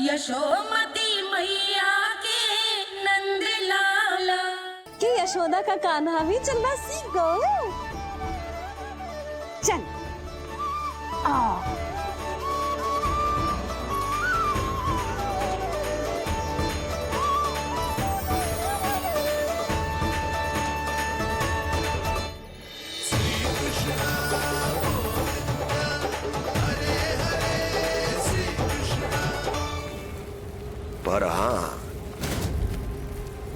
यशोमती मैया के नंद लाला। कि यशोदा का कान्हा भी चलना सीख गो। चल आओ। पर हाँ,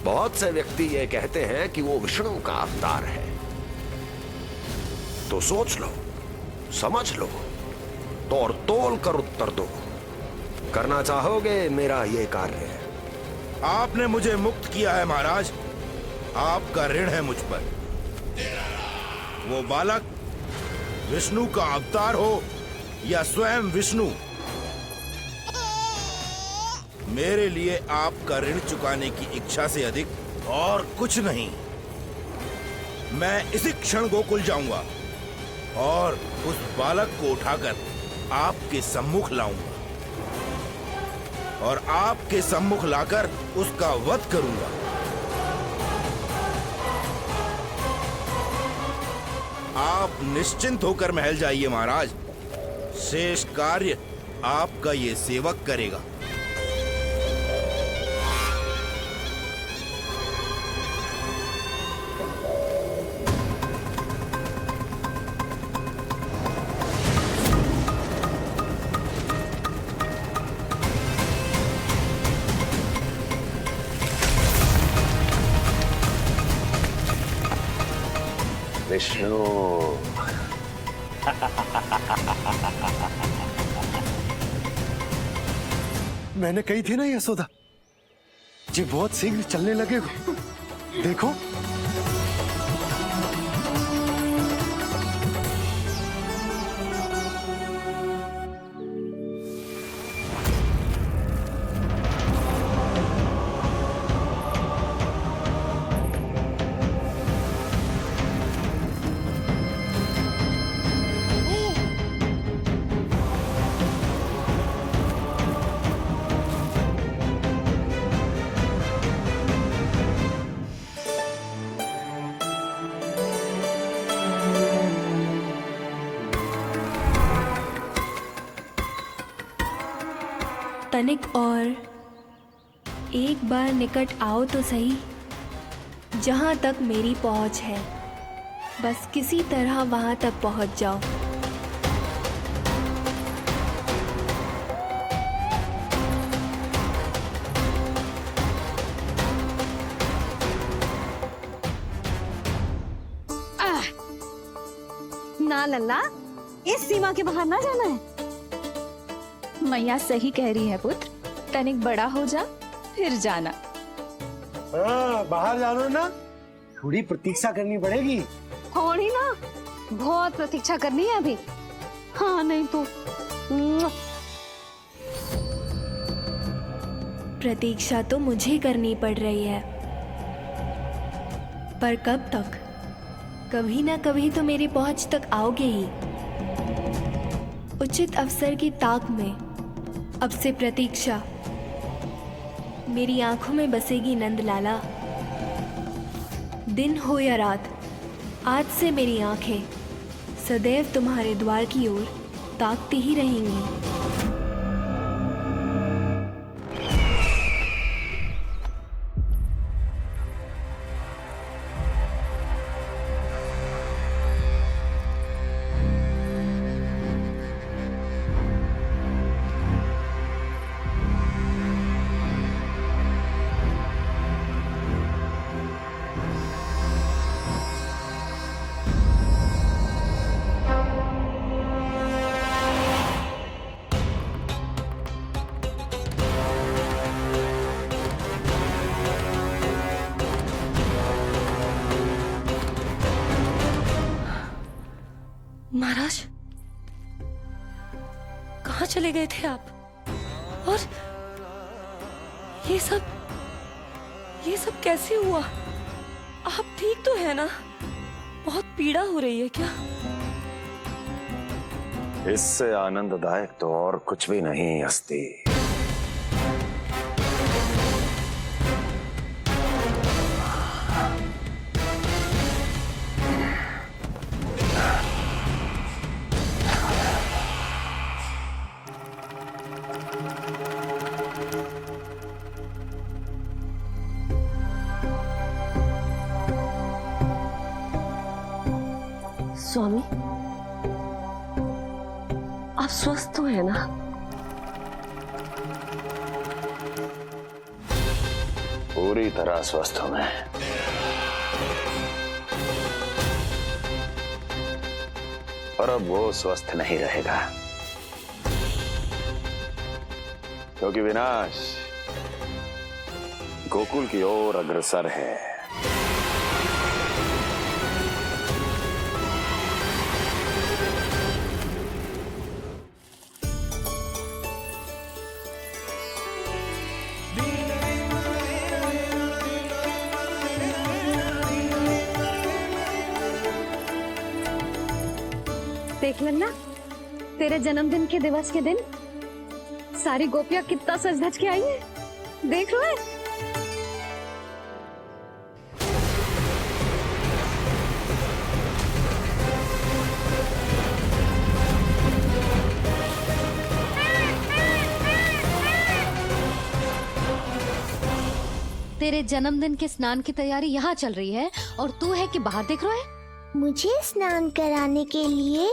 बहुत से व्यक्ति ये कहते हैं कि वो विष्णु का अवतार है। तो सोच लो, समझ लो, तोड़ तोल कर उत्तर दो। करना चाहोगे मेरा ये कार्य? आपने मुझे मुक्त किया है महाराज, आपका ऋण है मुझ पर। वो बालक विष्णु का अवतार हो या स्वयं विष्णु, मेरे लिए आपका ऋण चुकाने की इच्छा से अधिक और कुछ नहीं। मैं इसी क्षण गोकुल जाऊंगा और उस बालक को उठाकर आपके सम्मुख लाऊंगा और आपके सम्मुख लाकर उसका वध करूंगा। आप निश्चिंत होकर महल जाइए महाराज, शेष कार्य आपका ये सेवक करेगा। विष्णु मैंने कही थी ना यशोदा, ये बहुत शीघ्र चलने लगेगा। देखो तनिक और एक बार निकट आओ तो सही, जहां तक मेरी पहुंच है। बस किसी तरह वहां तक पहुंच जाओ। ना लल्ला, इस सीमा के बाहर ना जाना है। मैया सही कह रही है पुत्र, तनिक बड़ा हो जा फिर जाना। हाँ, बाहर जानो ना, थोड़ी प्रतीक्षा करनी पड़ेगी। थोड़ी ना, बहुत प्रतीक्षा करनी है अभी। हाँ नहीं तो प्रतीक्षा तो मुझे करनी पड़ रही है, पर कब तक? कभी ना कभी तो मेरी पहुंच तक आओगे ही। उचित अवसर की ताक में अब से प्रतीक्षा। मेरी आंखों में बसेगी नंदलाला। दिन हो या रात, आज से मेरी आंखें सदैव तुम्हारे द्वार की ओर ताकती ही रहेंगी। महाराज, कहाँ चले गए थे आप? और ये सब कैसे हुआ? आप ठीक तो है ना? बहुत पीड़ा हो रही है क्या? इससे आनंददायक तो और कुछ भी नहीं हस्ती। स्वामी, आप स्वस्थ तो है ना? पूरी तरह स्वस्थ हूं मैं। और अब वो स्वस्थ नहीं रहेगा, क्योंकि विनाश गोकुल की ओर अग्रसर है। देख लेना, तेरे जन्मदिन के दिवस के दिन सारी गोपियां कितना सज धज के आई हैं। देख लो है। तेरे जन्मदिन के स्नान की तैयारी यहाँ चल रही है और तू है कि बाहर देख रहा है। मुझे स्नान कराने के लिए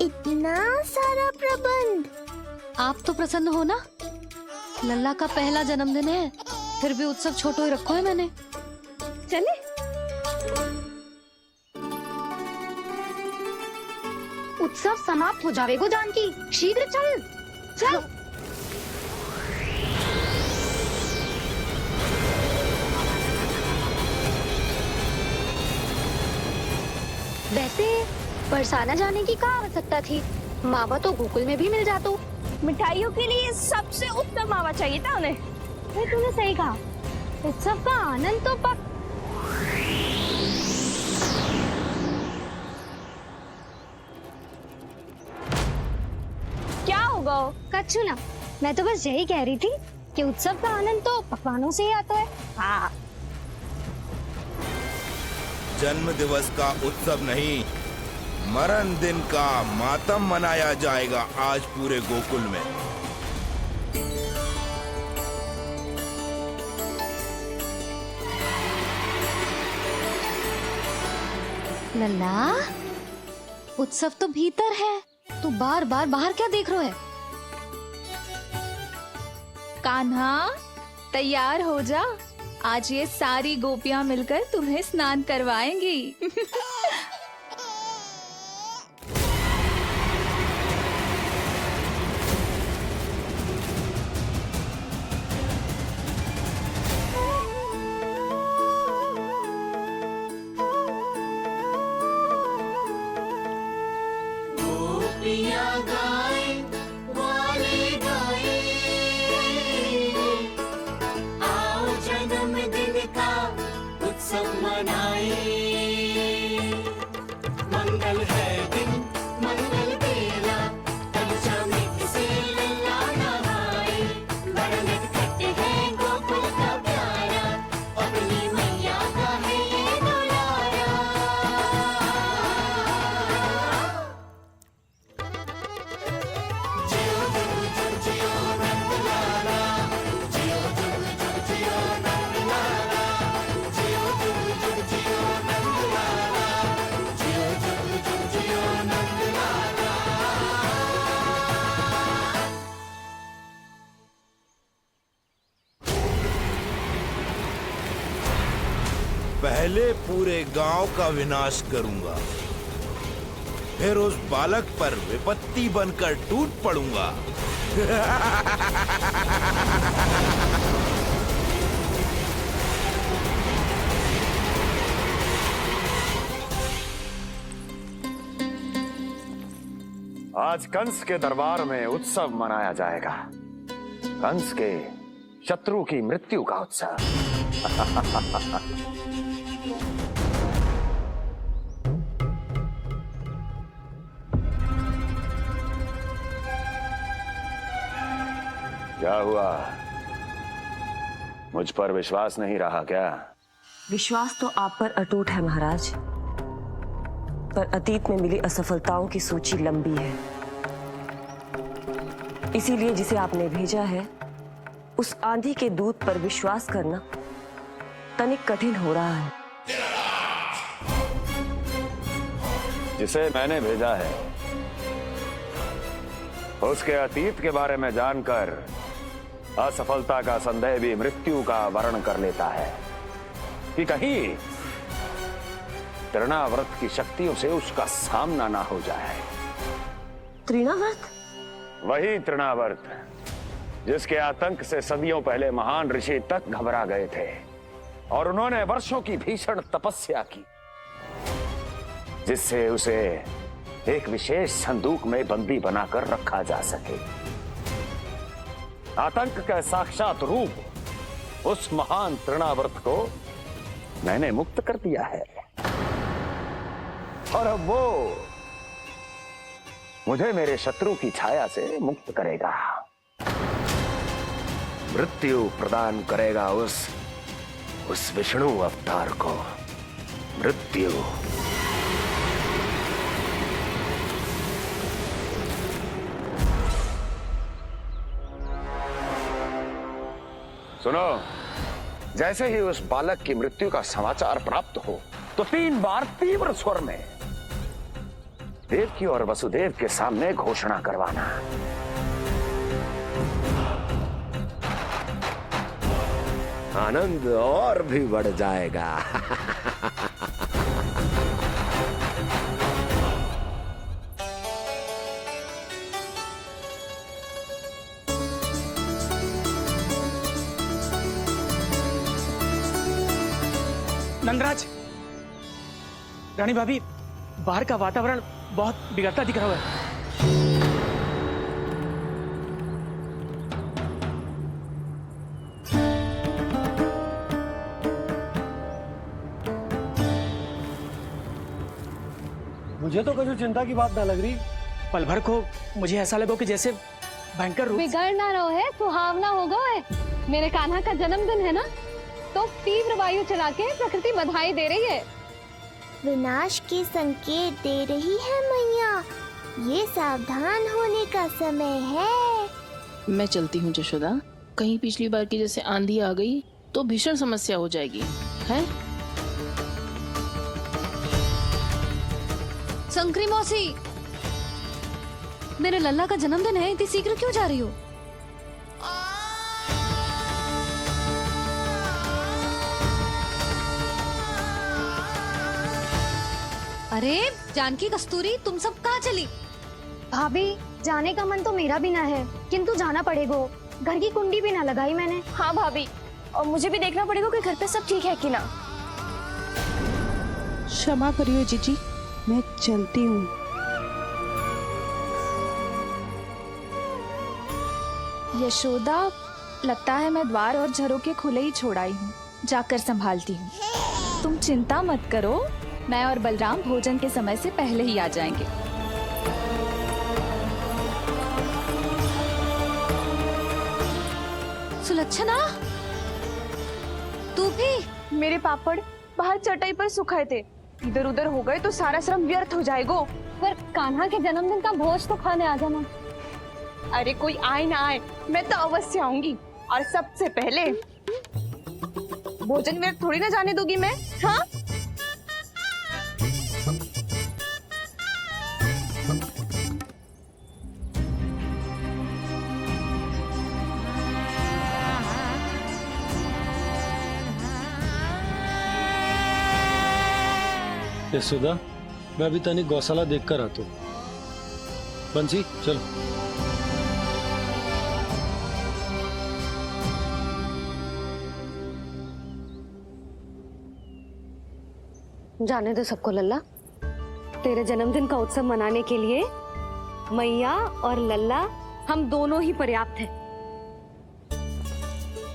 इतना सारा प्रबंध। आप तो प्रसन्न हो ना, लल्ला का पहला जन्मदिन है, फिर भी उत्सव छोटो ही रखो है मैंने। चले उत्सव समाप्त हो जाएगा जानकी, शीघ्र चल चल। वैसे बरसाना जाने की क्या आवश्यकता थी? मावा तो गोकुल में भी मिल जाता। मिठाइयों के लिए सबसे उत्तम मावा चाहिए था उन्हें। तूने सही कहा, उत्सव का आनंद तो पक। क्या होगा? कच्छू ना, मैं तो बस यही कह रही थी कि उत्सव का आनंद तो पकवानों से ही आता है। हाँ, जन्म दिवस का उत्सव नहीं, मरण दिन का मातम मनाया जाएगा आज पूरे गोकुल में। लल्ला, उत्सव तो भीतर है, तू बार बार बाहर क्या देख रहा है? कान्हा, तैयार हो जा, आज ये सारी गोपियां मिलकर तुम्हें स्नान करवाएंगी। पहले पूरे गांव का विनाश करूंगा, फिर उस बालक पर विपत्ति बनकर टूट पड़ूंगा। आज कंस के दरबार में उत्सव मनाया जाएगा, कंस के शत्रु की मृत्यु का उत्सव। क्या हुआ, मुझ पर विश्वास नहीं रहा क्या? विश्वास तो आप पर अटूट है महाराज, पर अतीत में मिली असफलताओं की सूची लंबी है। इसीलिए जिसे आपने भेजा है उस आंधी के दूत पर विश्वास करना तनिक कठिन हो रहा है। जिसे मैंने भेजा है उसके अतीत के बारे में जानकर असफलता का संदेह भी मृत्यु का वर्ण कर लेता है कि कहीं तृणाव्रत की शक्तियों से उसका सामना ना हो जाए। तृणाव्रत? वही तृणाव्रत जिसके आतंक से सदियों पहले महान ऋषि तक घबरा गए थे और उन्होंने वर्षों की भीषण तपस्या की जिससे उसे एक विशेष संदूक में बंदी बनाकर रखा जा सके। आतंक का साक्षात रूप उस महान तृणाव्रत को मैंने मुक्त कर दिया है और अब वो मुझे मेरे शत्रु की छाया से मुक्त करेगा, मृत्यु प्रदान करेगा उस विष्णु अवतार को। मृत्यु सुनो, जैसे ही उस बालक की मृत्यु का समाचार प्राप्त हो तो 3 बार तीव्र स्वर में देवकी और वसुदेव के सामने घोषणा करवाना। आनंद और भी बढ़ जाएगा। नंदराज, रानी भाभी, बाहर का वातावरण बहुत बिगड़ता दिख रहा है। मुझे तो कुछ चिंता की बात ना लग रही। पल भर को मुझे ऐसा लगो कि जैसे भयंकर रूप। बिगड़ ना रहो है, सुहावना होगा है। मेरे कान्हा का जन्मदिन है ना, तो तीव्र वायु चला के प्रकृति बधाई दे रही है। विनाश के संकेत दे रही है मैया, ये सावधान होने का समय है। मैं चलती हूँ जशोदा, कहीं पिछली बार की जैसे आंधी आ गई तो भीषण समस्या हो जाएगी, है? शंकरी मौसी, मेरे लल्ला का जन्मदिन है, इतनी शीघ्र क्यों जा रही हो? अरे जानकी, कस्तूरी, तुम सब कहाँ चली? भाभी, जाने का मन तो मेरा भी ना है, किंतु जाना पड़ेगा। घर की कुंडी भी ना लगाई मैंने। हाँ भाभी, और मुझे भी देखना पड़ेगा कि घर पे सब ठीक है कि ना। क्षमा करियो जीजी, मैं चलती हूँ। यशोदा, लगता है मैं द्वार और झरोके खुले ही छोड़ आई हूँ, जाकर संभालती हूँ। तुम चिंता मत करो, मैं और बलराम भोजन के समय से पहले ही आ जाएंगे। सुलक्षणा, तू भी? मेरे पापड़ बाहर चटाई पर सुखाए थे, इधर उधर हो गए तो सारा श्रम व्यर्थ हो जाएगा। पर कान्हा के जन्मदिन का भोज तो खाने आ जाना। अरे कोई आए ना आए, मैं तो अवश्य आऊंगी, और सबसे पहले भोजन व्यर्थ थोड़ी ना जाने दूंगी मैं। हाँ, यशोदा, मैं अभी तनिक गौशाला देखकर आता हूँ। बंसी, चलो। जाने दो सबको लल्ला, तेरे जन्मदिन का उत्सव मनाने के लिए मैया और लल्ला हम दोनों ही पर्याप्त हैं।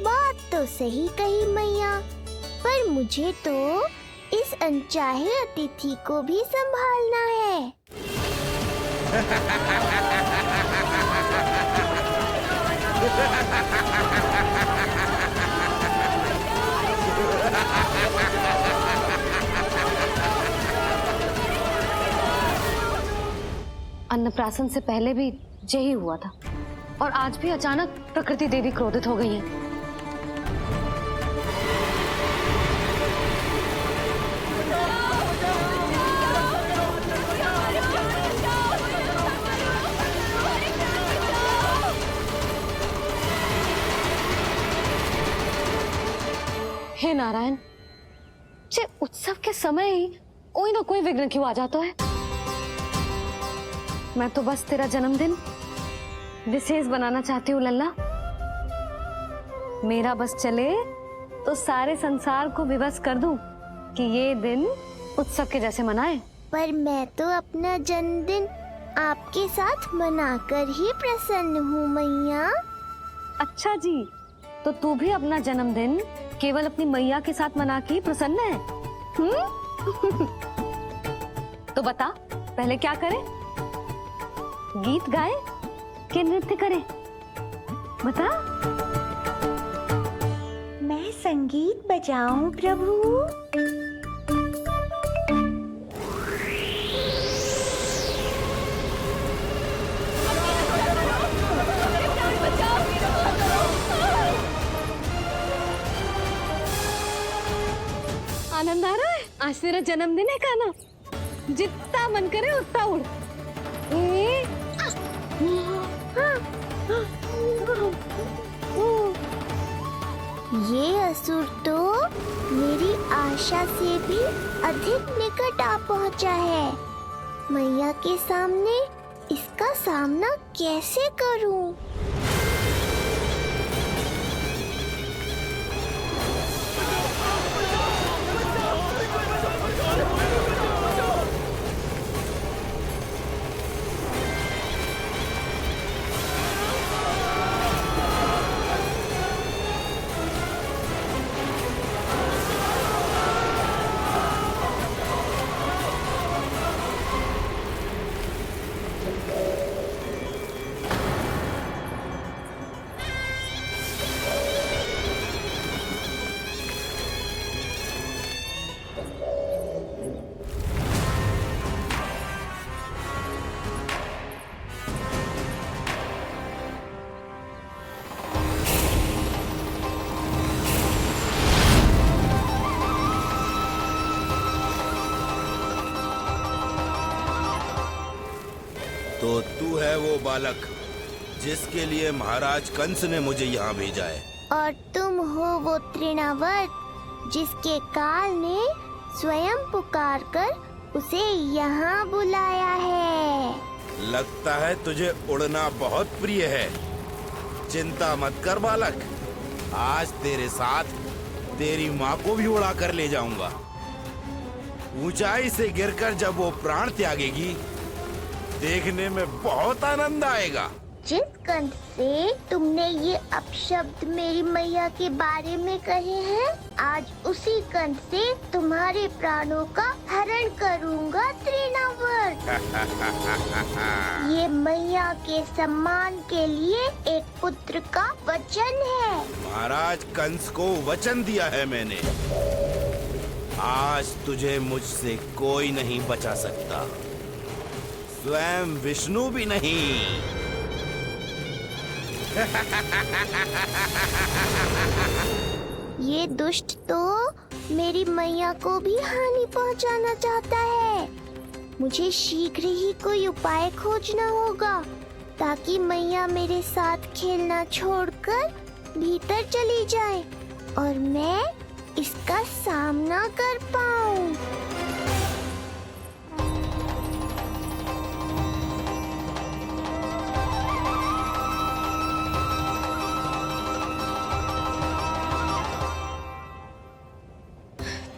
बात तो सही कही मैया, पर मुझे तो इस अनचाहे अतिथि को भी संभालना है। अन्नप्राशन से पहले भी यही हुआ था, और आज भी अचानक प्रकृति देवी क्रोधित हो गई है। हे नारायण, जे उत्सव के समय ही कोई ना कोई विघ्न क्यों आ जाता है। मैं तो बस तेरा जन्मदिन विशेष बनाना चाहती हूँ लल्ला। मेरा बस चले तो सारे संसार को विवश कर दूं कि ये दिन उत्सव के जैसे मनाए। पर मैं तो अपना जन्मदिन आपके साथ मनाकर ही प्रसन्न हूँ मैया। अच्छा जी, तो तू भी अपना जन्मदिन केवल अपनी मैया के साथ मना के ही प्रसन्न है? तो बता, पहले क्या करें? गीत गाए कि नृत्य करें? बता। मैं संगीत बजाऊं प्रभु? आनंद आ रहा है? आज तेरा जन्मदिन है कान्हा, जितना मन करे उतना उड़। ये असुर तो मेरी आशा से भी अधिक निकट आ पहुंचा है। मैया के सामने इसका सामना कैसे करूं? तो तू है वो बालक जिसके लिए महाराज कंस ने मुझे यहाँ भेजा है। और तुम हो वो तृणावर्त जिसके काल ने स्वयं पुकार कर उसे यहाँ बुलाया है। लगता है तुझे उड़ना बहुत प्रिय है। चिंता मत कर बालक, आज तेरे साथ तेरी माँ को भी उड़ा कर ले जाऊंगा। ऊंचाई से गिरकर जब वो प्राण त्यागेगी, देखने में बहुत आनंद आएगा। जिस कंठ से तुमने ये अपशब्द मेरी मैया के बारे में कहे हैं, आज उसी कंठ से तुम्हारे प्राणों का हरण करूंगा तृणावर्त। ये मैया के सम्मान के लिए एक पुत्र का वचन है। महाराज कंस को वचन दिया है मैंने। आज तुझे मुझसे कोई नहीं बचा सकता, स्वयं विष्णु भी नहीं। ये दुष्ट तो मेरी मैया को भी हानि पहुंचाना चाहता है। मुझे शीघ्र ही कोई उपाय खोजना होगा ताकि मैया मेरे साथ खेलना छोड़कर भीतर चली जाए और मैं इसका सामना कर पाऊं।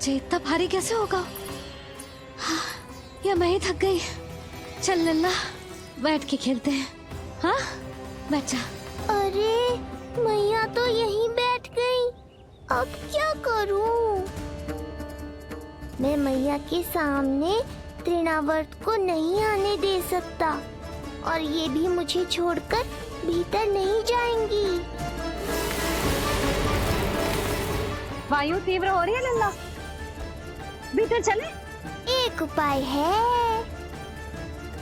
ये इतना भारी कैसे होगा? हाँ, या मैं ही थक गई। चल लल्ला, बैठ के खेलते हैं। हाँ, बैठ जा। अरे मैया तो यहीं बैठ गई, अब क्या करूं? मैं मैया के सामने तृणावर्त को नहीं आने दे सकता और ये भी मुझे छोड़कर भीतर नहीं जाएंगी। वायु तीव्र हो रही है लल्ला, भीतर चले। एक उपाय है,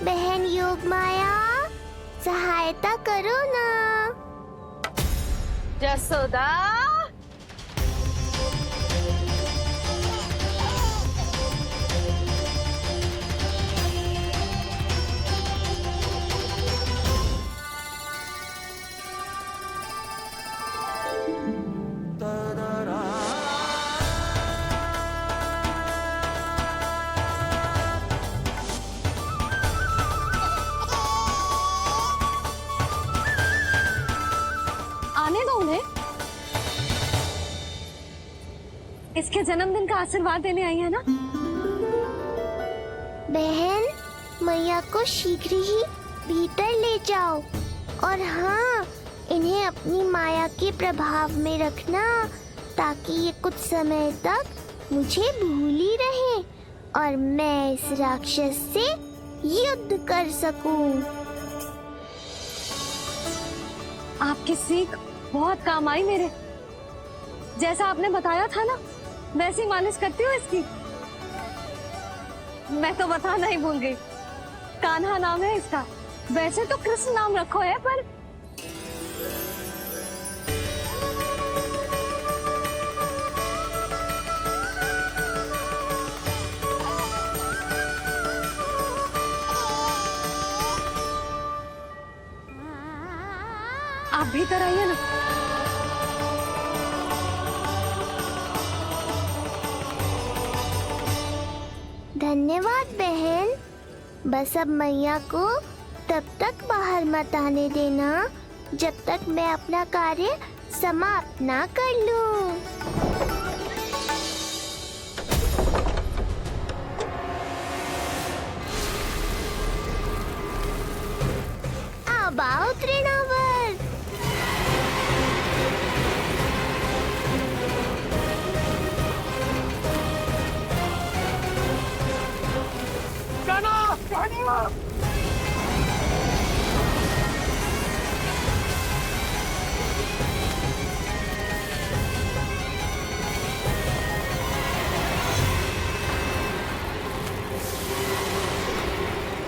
बहन योग माया, सहायता करो ना। जसोदा, इसके जन्मदिन का आशीर्वाद देने आई है ना? बहन, मैया को शीघ्र ही भीतर ले जाओ और हाँ, इन्हें अपनी माया के प्रभाव में रखना ताकि ये कुछ समय तक मुझे भूली रहे और मैं इस राक्षस से युद्ध कर सकूं। आपकी सीख बहुत काम आई मेरे। जैसा आपने बताया था ना, वैसी मालिश करती हूँ इसकी। मैं तो बताना ही भूल गई, कान्हा नाम है इसका। वैसे तो कृष्ण नाम रखो है, पर आप भीतर आइए ना। धन्यवाद बहन। बस अब मैया को तब तक बाहर मत आने देना जब तक मैं अपना कार्य समाप्त ना कर लूं। अब आओ तृणावर।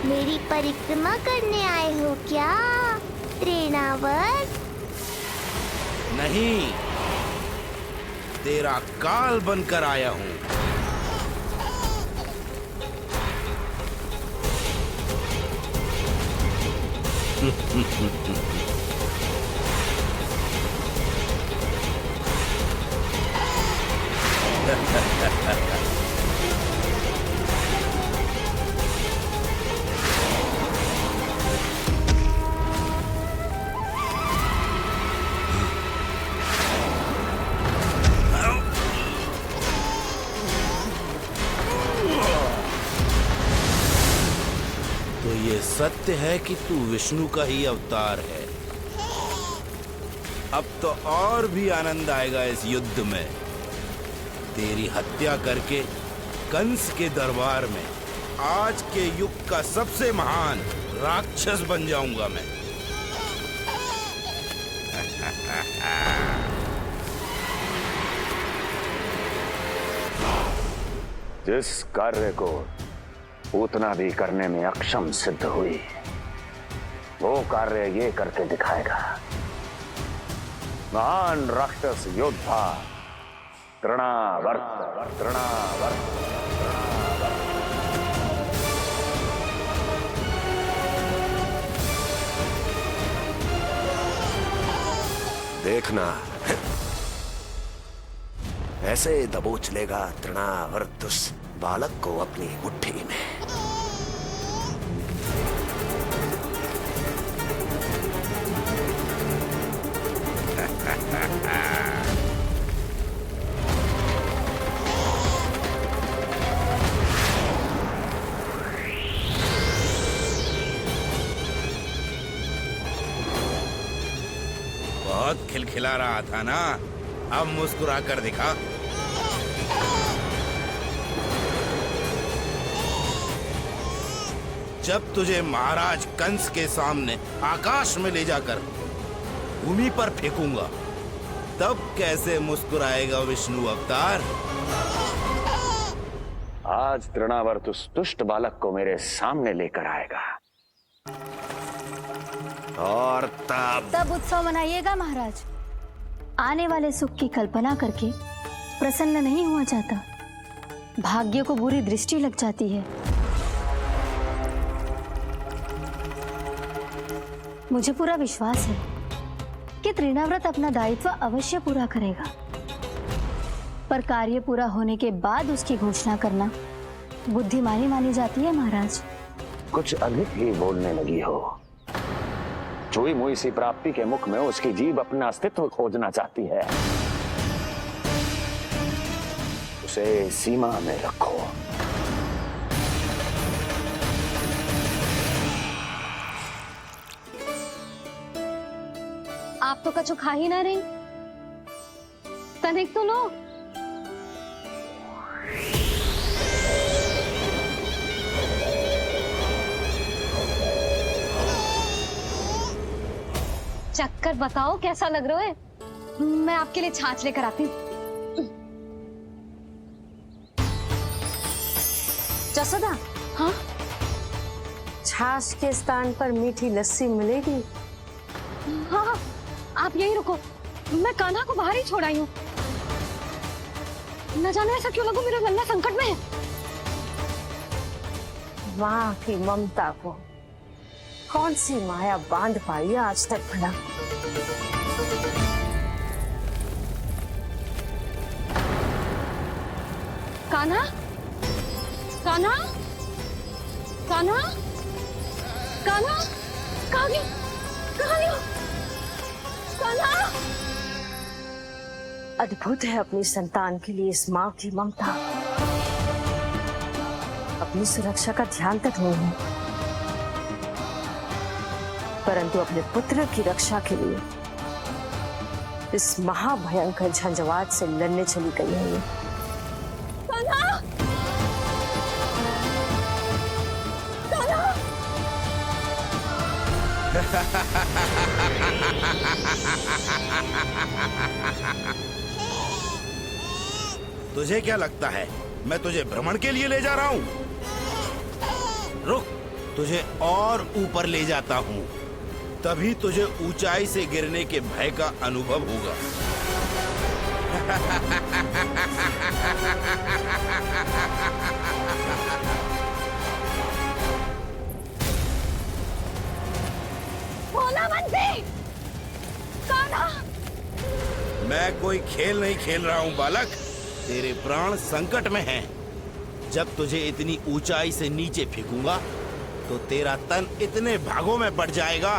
मेरी परिक्रमा करने आए हो क्या तृणावर? नहीं, तेरा काल बनकर आया हूँ। तो ये सत्य है कि तू विष्णु का ही अवतार है। अब तो और भी आनंद आएगा इस युद्ध में। तेरी हत्या करके कंस के दरबार में आज के युग का सबसे महान राक्षस बन जाऊंगा मैं। जिस कार्य को उतना भी करने में अक्षम सिद्ध हुई, वो कार्य ये करके दिखाएगा। महान राक्षस योद्धा तृणावर्त। देखना, ऐसे दबोच लेगा तृणावर्त उस बालक को अपनी मुट्ठी में। बहुत खिलखिला रहा था ना, अब मुस्कुरा कर दिखा। जब तुझे महाराज कंस के सामने आकाश में ले जाकर भूमि पर फेंकूंगा, तब कैसे मुस्कुराएगा विष्णु अवतार? आज तृणावर्त उस दुष्ट बालक को मेरे सामने लेकर आएगा। और तब उत्सव मनाइएगा महाराज। आने वाले सुख की कल्पना करके प्रसन्न नहीं हुआ जाता, भाग्य को बुरी दृष्टि लग जाती है। मुझे पूरा विश्वास है कि तृणाव्रत अपना दायित्व अवश्य पूरा करेगा, पर कार्य पूरा होने के बाद उसकी घोषणा करना बुद्धिमानी मानी जाती है महाराज। कुछ अधिक ही बोलने लगी हो। चुई मुई सी प्राप्ति के मुख में उसकी जीभ अपना अस्तित्व खोजना चाहती है। उसे सीमा में रखो। आप तो कछु खा ही ना रही, तनिक तो लो। चक्कर बताओ कैसा लग रहा है? मैं आपके लिए छाछ लेकर आती हूँ। जसोदा, हाँ, छाछ के स्थान पर मीठी लस्सी मिलेगी। हाँ, आप यही रुको, मैं कान्हा को बाहर ही छोड़ आई हूँ। न जाने ऐसा क्यों लगो मेरा लल्ला संकट में है। माँ की ममता को कौन सी माया बांध पाई है आज तक भला। कान्हा, कान्हा, कान्हा, कान्हा, कहाँ गया? कहाँ गया? कान्हा! अद्भुत है अपनी संतान के लिए इस माँ की ममता। अपनी सुरक्षा का ध्यान तक नहीं है, परंतु अपने पुत्र की रक्षा के लिए इस महाभयंकर झंझावात से लड़ने चली गई है ये। कान्हा! कान्हा! तुझे क्या लगता है मैं तुझे भ्रमण के लिए ले जा रहा हूँ? रुक, तुझे और ऊपर ले जाता हूँ, तभी तुझे ऊंचाई से गिरने के भय का अनुभव होगा। भोला बंसी! कान्हा! मैं कोई खेल नहीं खेल रहा हूँ बालक, तेरे प्राण संकट में हैं। जब तुझे इतनी ऊंचाई से नीचे फेंकूंगा तो तेरा तन इतने भागों में बढ़ जाएगा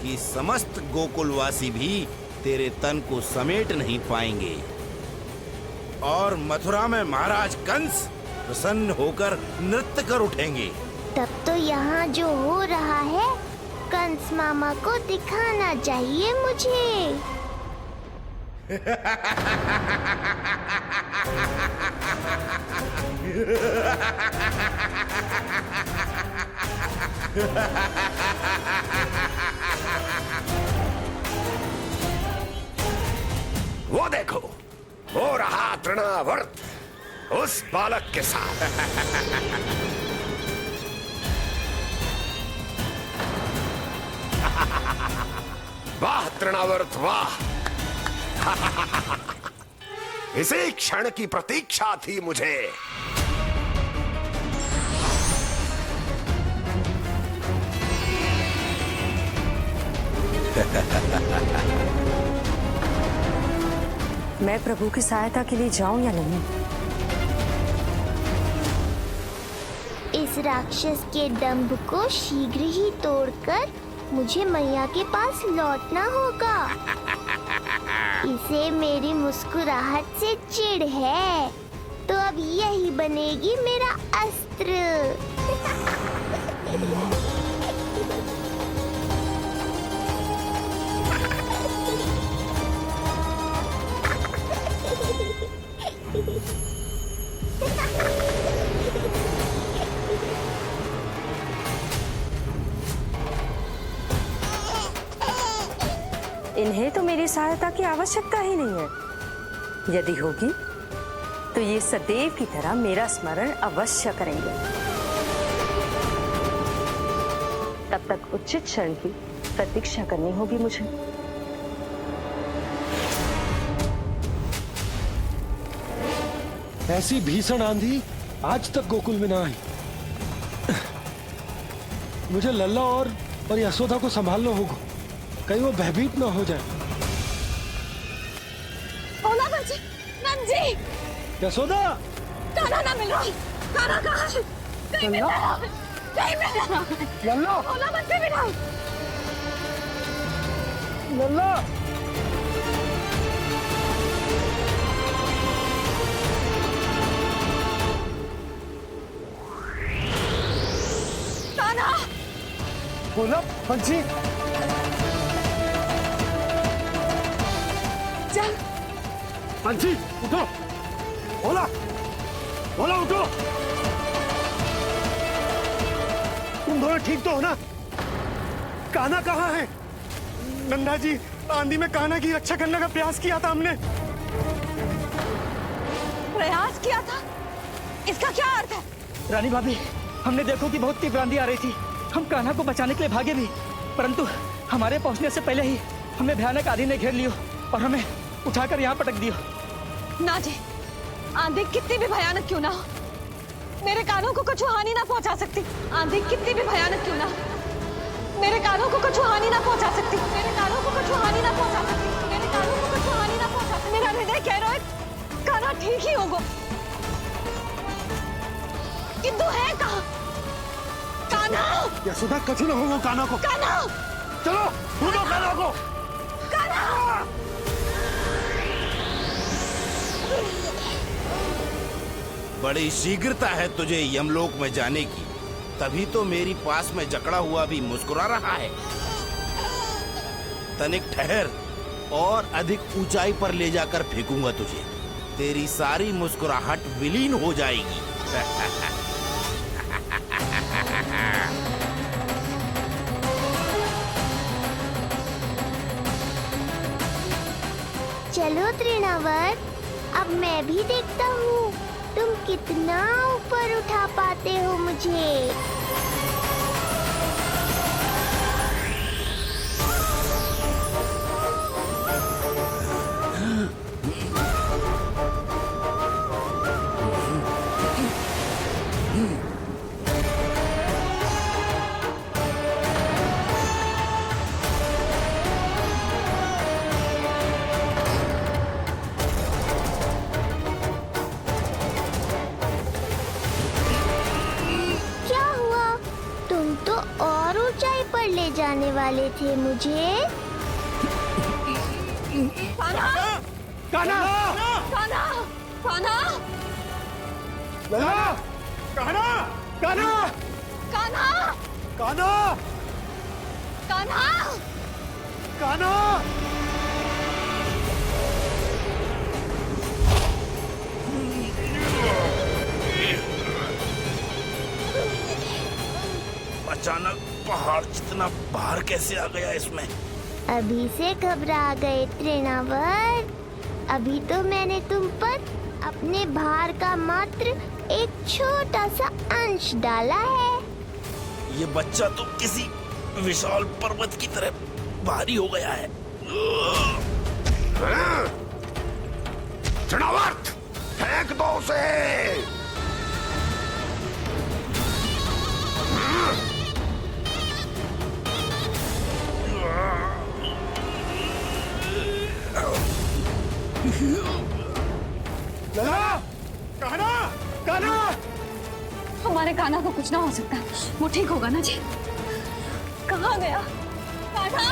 कि समस्त गोकुलवासी भी तेरे तन को समेट नहीं पाएंगे। और मथुरा में महाराज कंस प्रसन्न होकर नृत्य कर उठेंगे। तब तो यहाँ जो हो रहा है कंस मामा को दिखाना चाहिए मुझे। वो देखो, हो रहा तृणावर्त उस बालक के साथ। वाह तृणावर्त वाह! इसी क्षण की प्रतीक्षा थी मुझे। मैं प्रभु की सहायता के लिए जाऊं या नहीं? इस राक्षस के दंभ को शीघ्र ही तोड़कर मुझे मैया के पास लौटना होगा। इसे मेरी मुस्कुराहट से चिढ़ है, तो अब यही बनेगी मेरा अस्त्र। इन्हें तो मेरी सहायता की आवश्यकता ही नहीं है। यदि होगी तो ये सदैव की तरह मेरा स्मरण अवश्य करेंगे। तब तक उचित क्षण की प्रतीक्षा करनी होगी मुझे। ऐसी भीषण आंधी आज तक गोकुल में ना आई। मुझे लल्ला और यशोदा को संभालना होगा, कहीं वो भयभीत ना हो जाए। भोला बंसी! नंजी! यशोदा! कान्हा ना मिल रहा। कान्हा कहाँ है? कहीं मिल रहा है। कहीं मिल रहा है। लल्ला! भोला बंसी मिला। लल्ला! बोला बंसी। चल बंसी उठो, बोला बोला उठो। तुम दोनों ठीक तो हो ना? कान्हा कहाँ है? नंदा जी, आंधी में कान्हा की रक्षा करने का प्रयास किया था हमने। प्रयास किया था? इसका क्या अर्थ है? रानी भाभी, हमने देखो कि बहुत तीव्र आंधी आ रही थी। हम कान्हा को बचाने के लिए भागे भी, परंतु हमारे पहुंचने से पहले ही हमें भयानक आंधी ने घेर लियो और हमें उठाकर यहाँ पटक दियो। ना जी, आंधी कितनी भी भयानक क्यों ना हो, मेरे कानों को कुछ हानि ना पहुंचा सकती। आंधी कितनी भी भयानक क्यों ना हो, मेरे कानों को कुछ हानि ना पहुंचा सकती। मेरे कानों को कुछ हानि ना पहुंचा सकती। मेरे कानों को कुछ हानि ना पहुंचा सकती। मेरा हृदय कह रहा है कान्हा ठीक ही होगा, किंतु है कहाँ? कान्हा! यशोदा, कछु न होगा कान्हा को। कान्हा! चलो ढूंढो कान्हा को। कान्हा! बड़ी शीघ्रता है तुझे यमलोक में जाने की, तभी तो मेरी पास में जकड़ा हुआ भी मुस्कुरा रहा है। तनिक ठहर, और अधिक ऊंचाई पर ले जाकर फेंकूंगा तुझे। तेरी सारी मुस्कुराहट विलीन हो जाएगी। चलो तृणावर्त, अब मैं भी देखता हूँ तुम कितना ऊपर उठा पाते हो मुझे। ले जाने वाले थे मुझे। कान्हा! कान्हा! कान्हा! कान्हा! लला! कान्हा! कान्हा! कान्हा! कान्हा! कान्हा! कान्हा! अचानक पहाड़ जितना भार कैसे आ गया इसमें? अभी से घबरा गए तृणावर्त। अभी तो मैंने तुम पर अपने भार का मात्र एक छोटा सा अंश डाला है। ये बच्चा तो किसी विशाल पर्वत की तरह भारी हो गया है। तृणावर्त, फेंक दो उसे। लला! कान्हा! कान्हा! हमारे कान्हा को कुछ ना हो सकता, वो ठीक होगा ना जी? कहाँ गया कान्हा?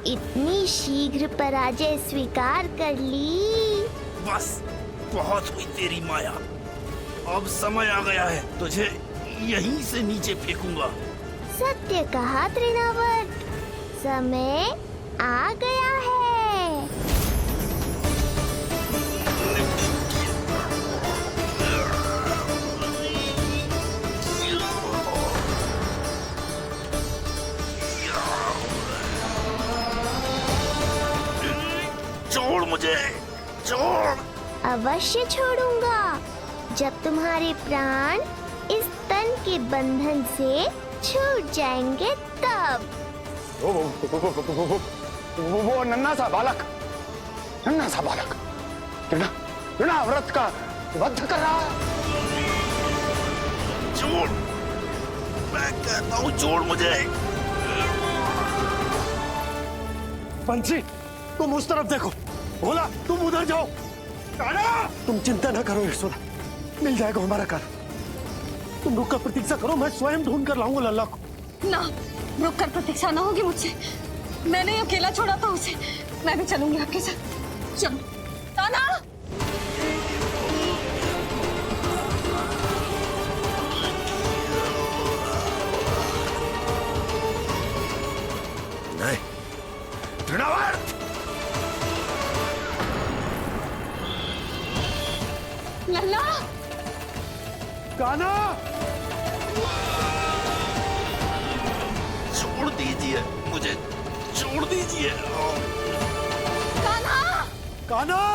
इतनी शीघ्र पराजय स्वीकार कर ली। बस बहुत हुई तेरी माया। अब समय आ गया है, तुझे यहीं से नीचे फेंकूंगा। सत्य कहा तृणावर्त, समय आ गया है। छोड़ मुझे, छोड़। अवश्य छोड़ूंगा, जब तुम्हारे प्राण इस तन के बंधन से छूट जाएंगे तब। वो नन्हा सा बालक तृणाव्रत का वध कर रहा है। छोड़, मैं कहता हूँ छोड़ मुझे। बंसी, तुम उस तरफ देखो। बोला, तुम उधर जाओ। कान्हा! तुम चिंता न करो यशोदा, मिल जाएगा हमारा कान्हा। तुम रुक कर प्रतीक्षा करो, मैं स्वयं ढूंढ कर लाऊंगा लल्ला को। ना, रुक कर प्रतीक्षा ना होगी मुझसे। मैंने अकेला छोड़ा था उसे, मैं भी चलूंगी आपके साथ। चलो कान्हा! कान्हा! कान्हा!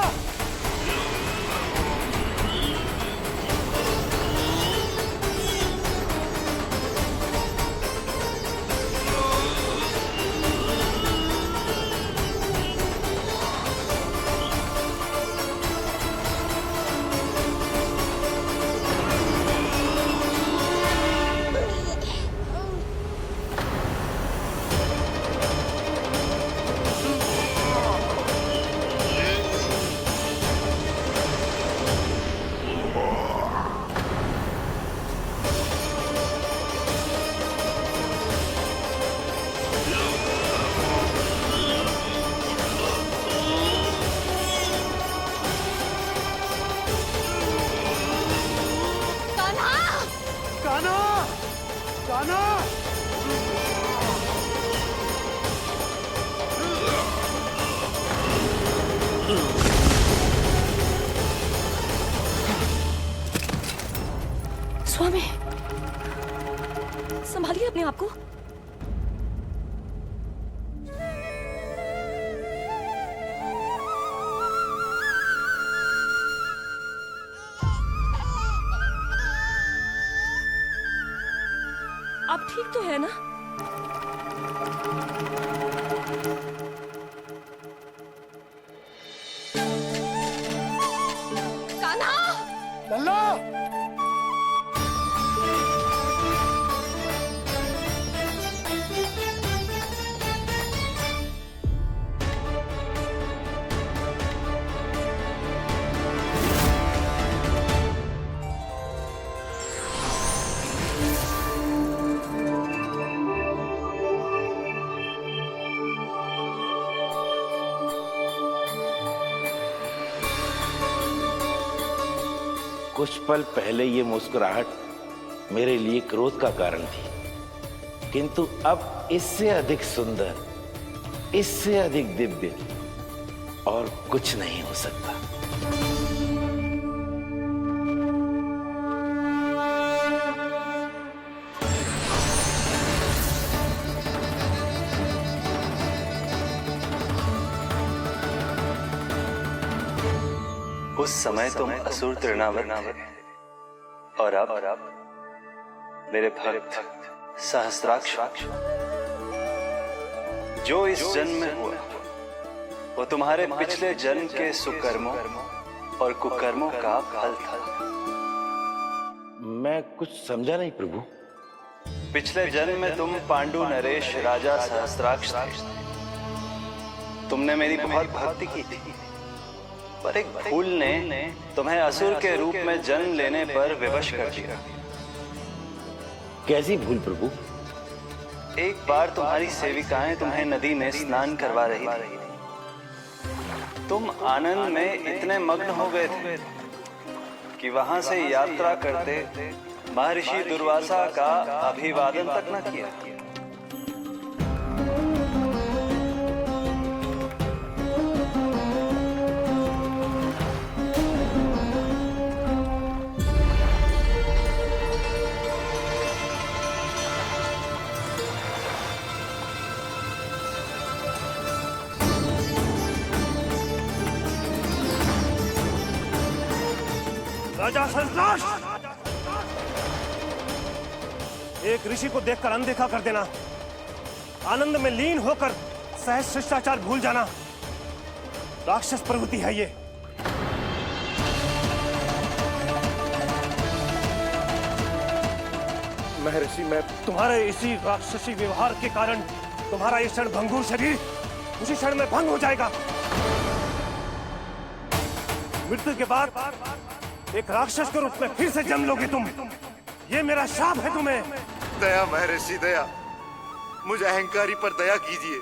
स्वामी, संभालिए अपने आप को। आप ठीक तो है ना? कान्हा! लल्ला! कुछ पल पहले ये मुस्कुराहट मेरे लिए क्रोध का कारण थी, किंतु अब इससे अधिक सुंदर, इससे अधिक दिव्य और कुछ नहीं हो सकता। उस समय तुम असुर तृणावर्त थे और अब मेरे भक्त सहस्त्राक्ष। जो इस जन्म में हुआ वो तुम्हारे पिछले जन्म के सुकर्मों और कुकर्मों का फल था। मैं कुछ समझा नहीं प्रभु। पिछले जन्म में तुम पांडु नरेश राजा सहस्त्राक्ष थे। तुमने मेरी बहुत भक्ति की थी, पर एक भूल ने तुम्हें असुर के रूप में जन्म लेने पर विवश कर दिया। कैसी भूल प्रभु? एक बार तुम्हारी सेविकाएं तुम्हें नदी में स्नान करवा रही थी। तुम आनंद में इतने मग्न हो गए थे कि वहां से यात्रा करते महर्षि दुर्वासा का अभिवादन तक न किया। राजा सहस्त्राक्ष! एक ऋषि को देखकर अनदेखा कर देना, आनंद में लीन होकर सहज शिष्टाचार भूल जाना, राक्षस प्रवृत्ति है ये। महर्षि, मैं तुम्हारे इसी राक्षसी व्यवहार के कारण तुम्हारा ये क्षण भंगुर शरीर उसी क्षण में भंग हो जाएगा। मृत्यु के बाद एक राक्षस के रूप में फिर से जन्म लोगे तुम। ये मेरा शाप है तुम्हें। दया महर्षि दया, मुझे अहंकारी पर दया कीजिए,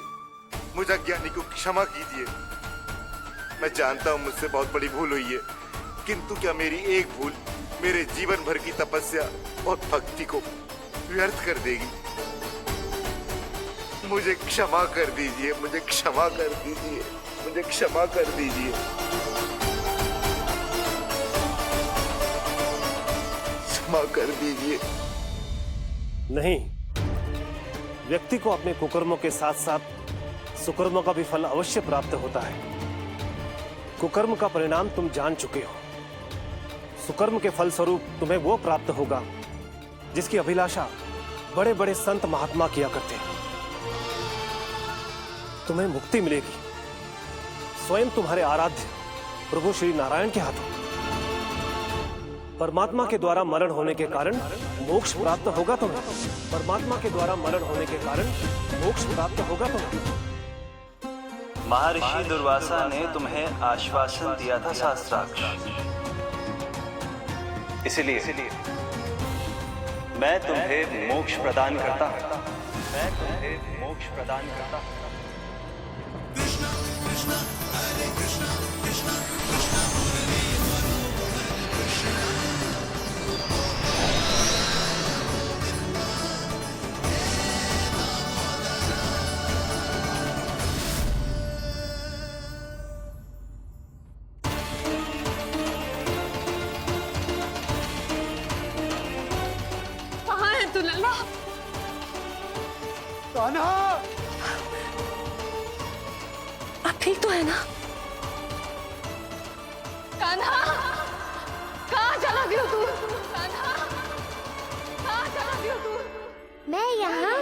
मुझे अज्ञानी को क्षमा कीजिए। मैं जानता हूँ मुझसे बहुत बड़ी भूल हुई है, किंतु क्या मेरी एक भूल मेरे जीवन भर की तपस्या और भक्ति को व्यर्थ कर देगी? मुझे क्षमा कर दीजिए, मुझे क्षमा कर दीजिए, मुझे क्षमा कर दीजिए। क्षमा कर दीजिए। नहीं, व्यक्ति को अपने कुकर्मों के साथ साथ सुकर्म का भी फल अवश्य प्राप्त होता है। कुकर्म का परिणाम तुम जान चुके हो। सुकर्म के फल स्वरूप तुम्हें वो प्राप्त होगा जिसकी अभिलाषा बड़े बड़े संत महात्मा किया करते हैं। तुम्हें मुक्ति मिलेगी स्वयं तुम्हारे आराध्य प्रभु श्री नारायण के हाथों। परमात्मा के द्वारा मरण होने के कारण मोक्ष प्राप्त होगा तुम्हें। परमात्मा के द्वारा मरण होने के कारण मोक्ष प्राप्त होगा तुम्हें। महर्षि दुर्वासा ने तुम्हें आश्वासन दिया था शास्त्राक्ष, इसलिए मैं तुम्हें मोक्ष प्रदान करता हूं। मैं तुम्हें मोक्ष प्रदान करता हूं। कहाँ है तू लल्ला? कान्हा! आप ठीक तो है ना? कान्हा, कहाँ चला गया तू? कान्हा, कहाँ चला गया तू? मैं यहाँ